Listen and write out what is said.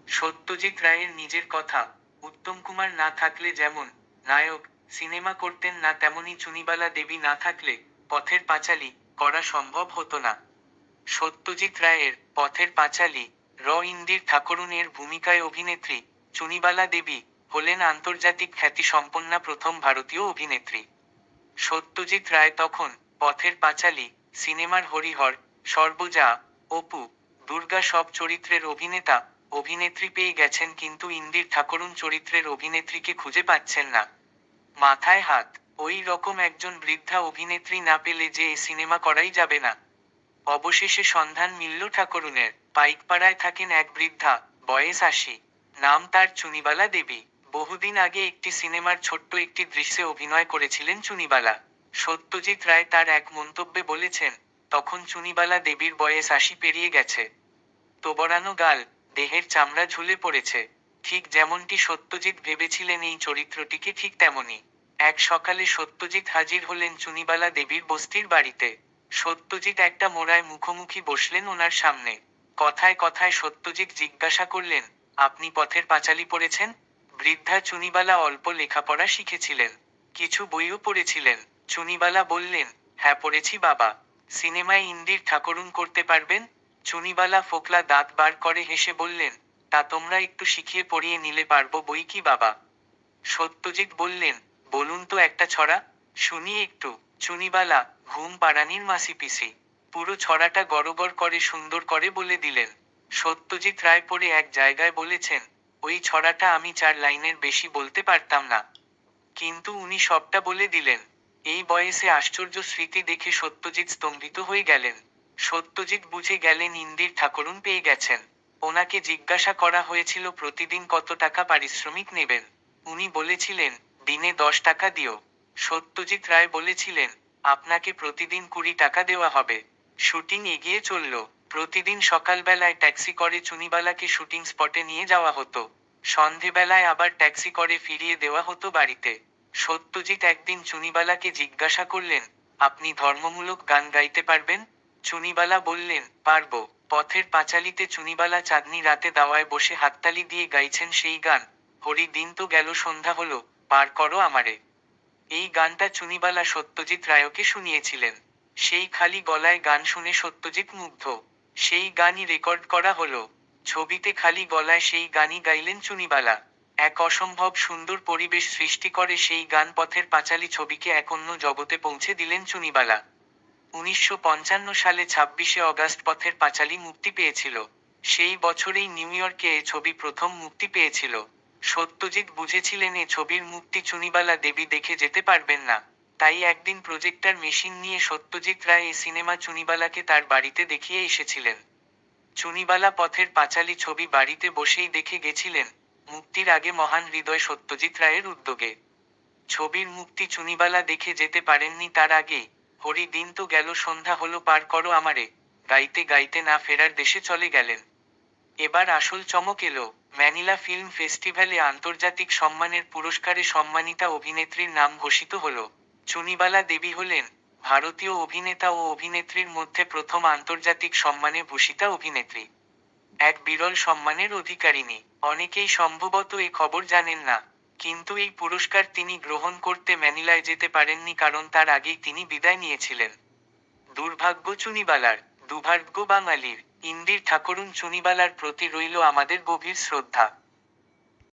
সত্যজিৎ রায়ের নিজের কথা, উত্তম কুমার না থাকলে যেমন নায়ক সিনেমা করতেন না, তেমনি চুনিবালা দেবী না থাকলে পথের পাঁচালী করা সম্ভব হতো না। সত্যজিৎ রায়ের পথের পাঁচালী ইন্দির ঠাকরুনের ভূমিকায় অভিনেত্রী চুনিবালা দেবী হলেন আন্তর্জাতিক খ্যাতিসম্পন্না প্রথম ভারতীয় অভিনেত্রী। সত্যজিৎ রায় তখন পথের পাঁচালী সিনেমার হরিহর, সর্বজা, অপু, দুর্গা সব চরিত্রের অভিনেতা অভিনেত্রী পেয়ে গেছেন, কিন্তু ইন্দির ঠাকরুন চরিত্রের অভিনেত্রীকে খুঁজে পাচ্ছেন না। মাথায় হাত, ওই রকম একজন বৃদ্ধা অভিনেত্রী না পেলে যে এ সিনেমা করাই যাবে না। অবশেষে সন্ধান মিলল ঠাকরুনের। পাইকপাড়ায় থাকেন এক বৃদ্ধা, বয়স ৮০। নাম তার চুনিবালা দেবী। বহুদিন আগে একটি সিনেমার ছোট্ট একটি দৃশ্যে অভিনয় করেছিলেন চুনিবালা। সত্যজিৎ রায় তার এক মন্তব্যে বলেছেন, তখন চুনিবালা দেবীর বয়স ৮০ পেরিয়ে গেছে। তোবড়ানো গাল, দেহের চামড়া ঝুলে পড়েছে। ঠিক যেমনটি সত্যজিৎ ভেবেছিলেন এই চরিত্রটিকে, ঠিক তেমনই। এক সকালে সত্যজিৎ হাজির হলেন চুনিবালা দেবীর বস্তির বাড়িতে। সত্যজিৎ একটা মোড়ায় মুখোমুখি বসলেন ওনার সামনে। কথায় কথায় সত্যজিৎ জিজ্ঞাসা করলেন, আপনি পথের পাঁচালী পড়েছেন? বৃদ্ধা চুনিবালা অল্প লেখাপড়া শিখেছিলেন, কিছু বইও পড়েছিলেন। চুনিবালা বললেন, হ্যাঁ পড়েছি বাবা। সিনেমায় ইন্দির ঠাকরুন করতে পারবেন? চুনিবালা ফোকলা দাঁত বার করে হেসে বললেন, তা তোমরা একটু শিখিয়ে পড়িয়ে নিলে পারবো বই কি বাবা। সত্যজিৎ বললেন, বলুন তো একটা ছড়া, শুনি একটু। চুনিবালা ঘুম পাড়ানির মাসিপিসি পুরো ছড়াটা গড়গড় করে সুন্দর করে বলে দিলেন। সত্যজিৎ রায় পড়ে এক জায়গায় বলেছেন, ওই ছড়াটা আমি ৪ লাইনের বেশি বলতে পারতাম না, কিন্তু উনি সবটা বলে দিলেন। এই বয়সে আশ্চর্য স্মৃতি দেখে সত্যজিৎ স্তম্ভিত হয়ে গেলেন। সত্যজিৎ বুঝে গেলেন ইন্দির ঠাকরুন পেয়ে গেছেন। ওনাকে জিজ্ঞাসা করা হয়েছিল প্রতিদিন কত টাকা পারিশ্রমিক নেবেন। উনি বলেছিলেন, দিনে ১০ টাকা দিও। সত্যজিৎ রায় বলেছিলেন, আপনাকে প্রতিদিন ২০ টাকা দেওয়া হবে। শুটিং এগিয়ে চলল। প্রতিদিন সকালবেলায় ট্যাক্সি করে চুনিবালাকে শুটিং স্পটে নিয়ে যাওয়া হতো। সন্ধেবেলায় আবার ট্যাক্সি করে ফিরিয়ে দেওয়া হতো বাড়িতে। সত্যজিৎ একদিন চুনিবালাকে জিজ্ঞাসা করলেন, আপনি ধর্মমূলক গান গাইতে পারবেন? চুনিবালা বললেন, পারবো। পথের পাঁচালীতে চুনিবালা চাঁদনি রাতে দাওয়ায় বসে হাততালি দিয়ে গাইছেন সেই গান, হরি দিন তো গেল সন্ধ্যা হলো, পার করো আমারে। এই গানটা চুনিবালা সত্যজিৎ রায়কে শুনিয়েছিলেন। সেই খালি গলায় গান শুনে সত্যজিৎ মুগ্ধ। সেই গানই রেকর্ড করা হলো। ছবিতে খালি গলায় সেই গানই গাইলেন চুনিবালা। এক অসম্ভব সুন্দর পরিবেশ সৃষ্টি করে সেই গান পথের পাঁচালী ছবিকে এক অন্য জগতে পৌঁছে দিলেন চুনিবালা। ১৯৫৫ সালে ২৬শে অগাস্ট পথের পাঁচালী মুক্তি পেয়েছিল। সেই বছরেই নিউ ইয়র্কে এ ছবি প্রথম মুক্তি পেয়েছিল। সত্যজিৎ বুঝেছিলেন এ ছবির মুক্তি চুনিবালা দেবী দেখে যেতে পারবেন না। তাই একদিন প্রজেক্টর মেশিন নিয়ে সত্যজিৎ রায় এ সিনেমা চুনিবালাকে তার বাড়িতে দেখিয়ে এসেছিলেন। চুনিবালা পথের পাঁচালী ছবি বাড়িতে বসেই দেখে গেছিলেন, মুক্তির আগে মহান হৃদয় সত্যজিৎ রায়ের উদ্যোগে। ছবির মুক্তি চুনিবালা দেখে যেতে পারেননি তার আগেই, হরি দিন তো গেল সন্ধ্যা হলো পার করো আমারে গাইতে গাইতে না ফেরার দেশে চলে গেলেন। এবার আসল চমক এলো। ম্যানিলা ফিল্ম ফেস্টিভ্যালে আন্তর্জাতিক সম্মানের পুরস্কারে সম্মানিতা অভিনেত্রীর নাম ঘোষিত হলো। চুনিবালা দেবী হলেন ভারতীয় অভিনেতা ও অভিনেত্রীর মধ্যে প্রথম আন্তর্জাতিক সম্মানে ভূষিতা অভিনেত্রী। এক বিরল সম্মানের অধিকারিণী। অনেকেই সম্ভবত এ খবর জানেন না। কিন্তু এই পুরস্কার তিনি গ্রহণ করতে ম্যানিলায় যেতে পারেননি, কারণ তার আগেই তিনি বিদায় নিয়েছিলেন। দুর্ভাগ্য চুনিবালার, দুর্ভাগ্য বাঙালির। ইন্দির ঠাকরুন চুনিবালার প্রতি রইল আমাদের গভীর শ্রদ্ধা।